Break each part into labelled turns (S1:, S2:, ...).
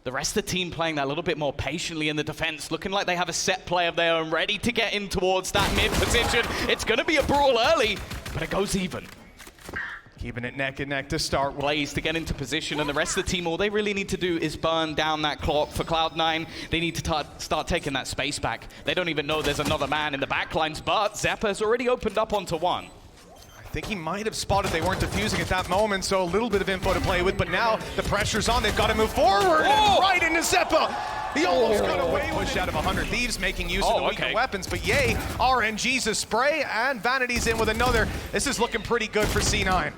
S1: The rest of the team playing that a little bit more patiently in the defense, looking like they have a set play of their own, ready to get in towards that mid position. It's going to be a brawl early, but it goes even.
S2: Keeping it neck and neck to start.
S1: Plays to get into position, and the rest of the team, all they really need to do is burn down that clock. For Cloud9, they need to start taking that space back. They don't even know there's another man in the backlines, but Xeppaa's already opened up onto one.
S2: I think he might have spotted they weren't defusing at that moment, so a little bit of info to play with, but now the pressure's on. They've got to move forward, and right into Xeppaa. He almost got away with push out of 100 Thieves, making use of the weaker weapons, but yay, RNG's a spray, and Vanity's in with another. This is looking pretty good for C9.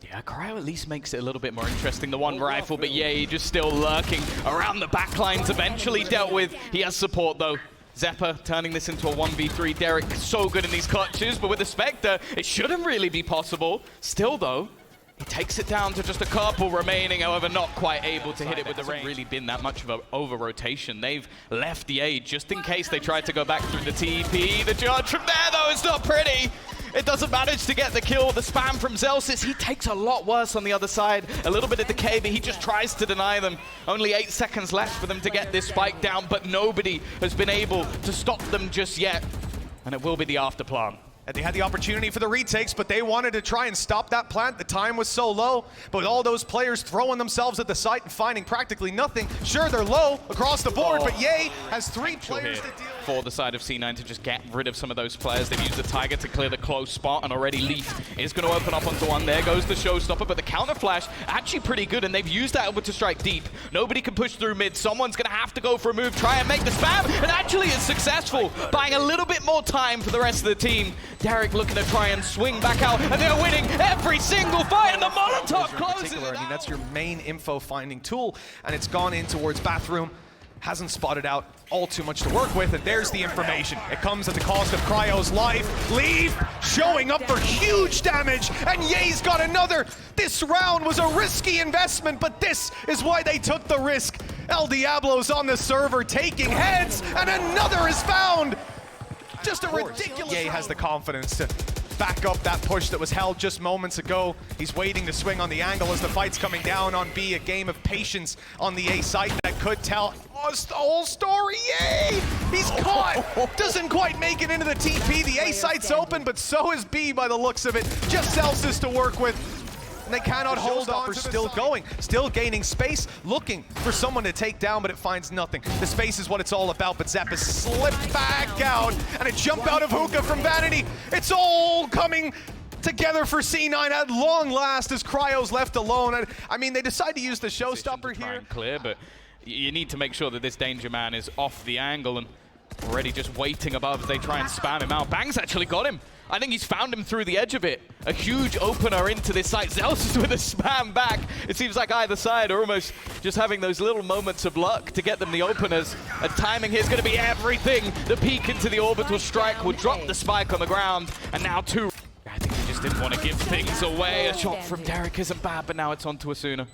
S1: Yeah, Cryo at least makes it a little bit more interesting. The one rifle, but yeah, just still lurking around the backlines. Eventually dealt with. He has support though. Xeppaa turning this into a 1v3. Derrek so good in these clutches, but with the Spectre, it shouldn't really be possible. Still though, he takes it down to just a couple remaining, however, not quite able to hit it with the range. Really been that much of an over-rotation. They've left the A just in case they tried to go back through the TP. The charge from there though is not pretty. It doesn't manage to get the kill. The spam from Zellsis, he takes a lot worse on the other side. A little bit of decay, but he just tries to deny them. Only 8 seconds left for them to get this spike down, but nobody has been able to stop them just yet. And it will be the afterplant.
S2: And they had the opportunity for the retakes, but they wanted to try and stop that plant. The time was so low, but with all those players throwing themselves at the site and finding practically nothing. Sure, they're low across the board, but Yay has 3 players to deal with.
S1: For the side of C9 to just get rid of some of those players. They've used the Tiger to clear the close spot, and already Leaf is going to open up onto one. There goes the showstopper, but the counter flash actually pretty good, and they've used that over to strike deep. Nobody can push through mid. Someone's going to have to go for a move, try and make the spam, and actually it's successful, buying a little bit more time for the rest of the team. Derrek looking to try and swing back out, and they're winning every single fight, and the Molotov closes it out.
S2: I mean, that's your main info finding tool, and it's gone in towards bathroom. Hasn't spotted out all too much to work with, and there's the information. It comes at the cost of Cryo's life. Leaf showing up for huge damage, and Ye's got another. This round was a risky investment, but this is why they took the risk. El Diablo's on the server taking heads, and another is found. Just a ridiculous. Ye has the confidence to back up that push that was held just moments ago. He's waiting to swing on the angle as the fight's coming down on B. A game of patience on the A site that could tell us the whole story. Yay! He's caught. Doesn't quite make it into the TP. The A site's open, but so is B by the looks of it. Just Zellsis to work with. And they cannot hold on. Still going, still gaining space, looking for someone to take down, but it finds nothing. The space is what it's all about, but Xeppaa slipped back out, and a jump out of hookah from Vanity. It's all coming together for C9 at long last as Cryo's left alone. I mean, they decide to use the showstopper here.
S1: Clear, but you need to make sure that this danger man is off the angle and already just waiting above as they try and spam him out. Bang's actually got him. I think he's found him through the edge of it. A huge opener into this site. Zellsis with a spam back. It seems like either side are almost just having those little moments of luck to get them the openers. And timing here is going to be everything. The peek into the orbital strike will drop the spike on the ground. And now 2. I think he just didn't want to give things away. A shot from Derrek isn't bad, but now it's on to Asuna.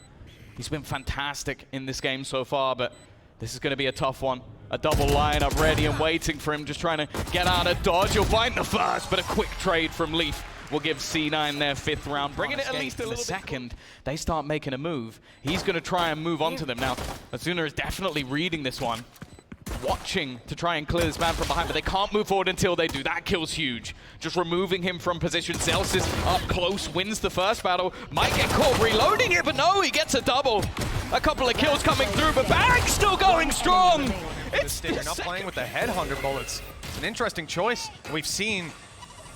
S1: He's been fantastic in this game so far, but this is going to be a tough one. A double lineup ready and waiting for him, just trying to get out of dodge. He'll find the first, but a quick trade from Leaf will give C9 their 5th round. Bringing it at least in the second, they start making a move. He's going to try and move on to them. Now, Asuna is definitely reading this one, watching to try and clear this man from behind, but they can't move forward until they do. That kill's huge. Just removing him from position. Zellsis up close, wins the first battle. Might get caught reloading it, but no, he gets a double. A couple of kills coming through, but Bang's still going strong. It's
S2: They're not playing with the headhunter bullets. It's an interesting choice. We've seen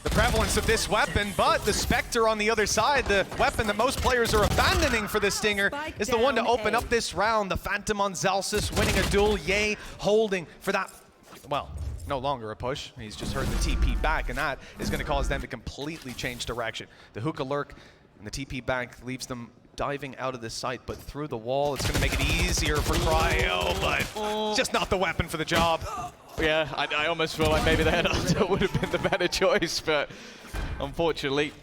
S2: the prevalence of this weapon, but the Spectre on the other side, the weapon that most players are abandoning for the Stinger, is the one to open up this round. The Phantom on Zellsis winning a duel. Ye holding for that, well, no longer a push. He's just heard the TP back, and that is going to cause them to completely change direction. The hookah lurk and the TP back leaves them diving out of this site, but through the wall, it's going to make it easier for Cryo, but it's just not the weapon for the job.
S1: Yeah, I almost feel like maybe the headhunter would have been the better choice, but unfortunately,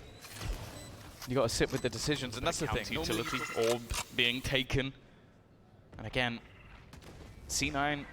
S1: you got to sit with the decisions, and that's the thing. Utility orb being taken, and again, C9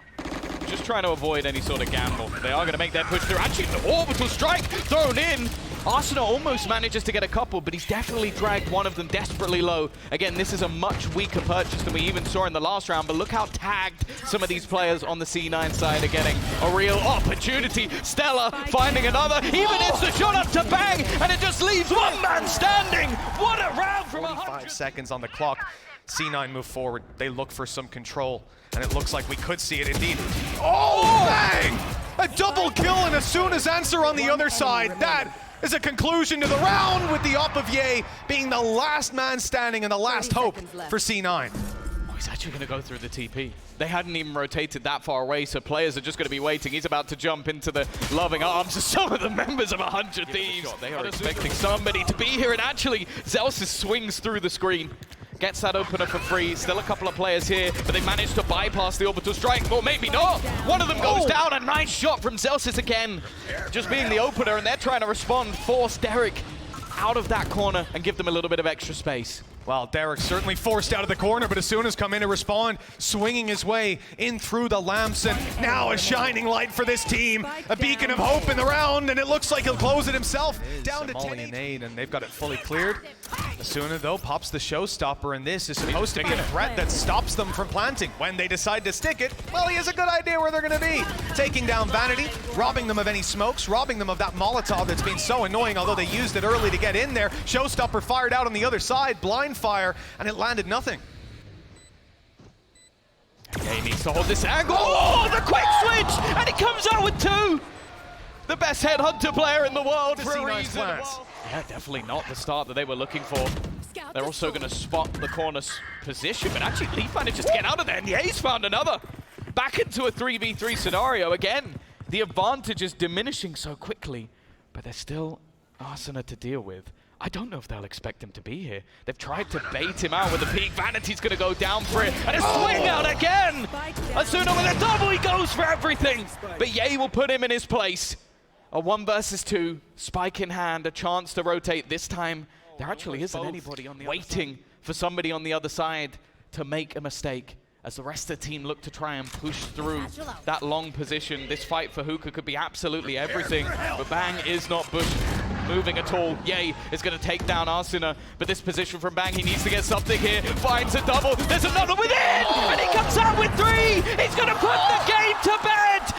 S1: just trying to avoid any sort of gamble. They are going to make their push through. Actually, the orbital strike thrown in. Asuna almost manages to get a couple, but he's definitely dragged one of them desperately low. Again, this is a much weaker purchase than we even saw in the last round, but look how tagged some of these players on the C9 side are getting. A real opportunity. Stella finding another. Even hits the shot up to Bang, and it just leaves one man standing. What a round from
S2: 45 seconds on the clock. C9 move forward. They look for some control, and it looks like we could see it indeed. Oh, Bang! A double kill and Asuna's answer on the other side. That is a conclusion to the round, with the op of Ye being the last man standing and the last hope for C9.
S1: Oh, he's actually going to go through the TP. They hadn't even rotated that far away, so players are just going to be waiting. He's about to jump into the loving arms of some of the members of 100 Thieves. They are expecting somebody to be here, and actually, Zellsis swings through the screen. Gets that opener for free. Still a couple of players here, but they managed to bypass the orbital strike. Or maybe not. One of them goes down. A nice shot from Zellsis again. Just being the opener, and they're trying to respond. Force Derrek out of that corner and give them a little bit of extra space.
S2: Well, Derrek certainly forced out of the corner, but Asuna's come in to respond, swinging his way in through the lamps, and now a shining light for this team. A beacon of hope in the round, and it looks like he'll close it himself. Down to 10 and 8, and they've got it fully cleared. Asuna, though, pops the showstopper, and this is supposed to be a threat that stops them from planting. When they decide to stick it, well, he has a good idea where they're going to be. Taking down Vanity, robbing them of any smokes, robbing them of that Molotov that's been so annoying, although they used it early to get in there. Showstopper fired out on the other side, blind fire, and it landed nothing.
S1: Okay, he needs to hold this angle. Oh, the quick switch! And he comes out with two! The best headhunter player in the world for a reason. Yeah, definitely not the start that they were looking for. They're also going to spot the corner's position, but actually Leaf manages to get out of there, and Ye's found another. Back into a 3v3 scenario. Again, the advantage is diminishing so quickly, but there's still Asuna to deal with. I don't know if they'll expect him to be here. They've tried to bait him out with a peek. Vanity's going to go down for it, and a swing out again! Asuna with a double, he goes for everything! But Ye will put him in his place. A 1 versus 2, spike in hand, a chance to rotate. This time, there actually isn't anybody on the waiting for somebody on the other side to make a mistake. As the rest of the team look to try and push through that long position. This fight for Hookah could be absolutely everything, but Bang is not moving at all. Ye is going to take down Asuna, but this position from Bang, he needs to get something here. Finds a double, there's another within, and he comes out with 3! He's going to put the game to bed!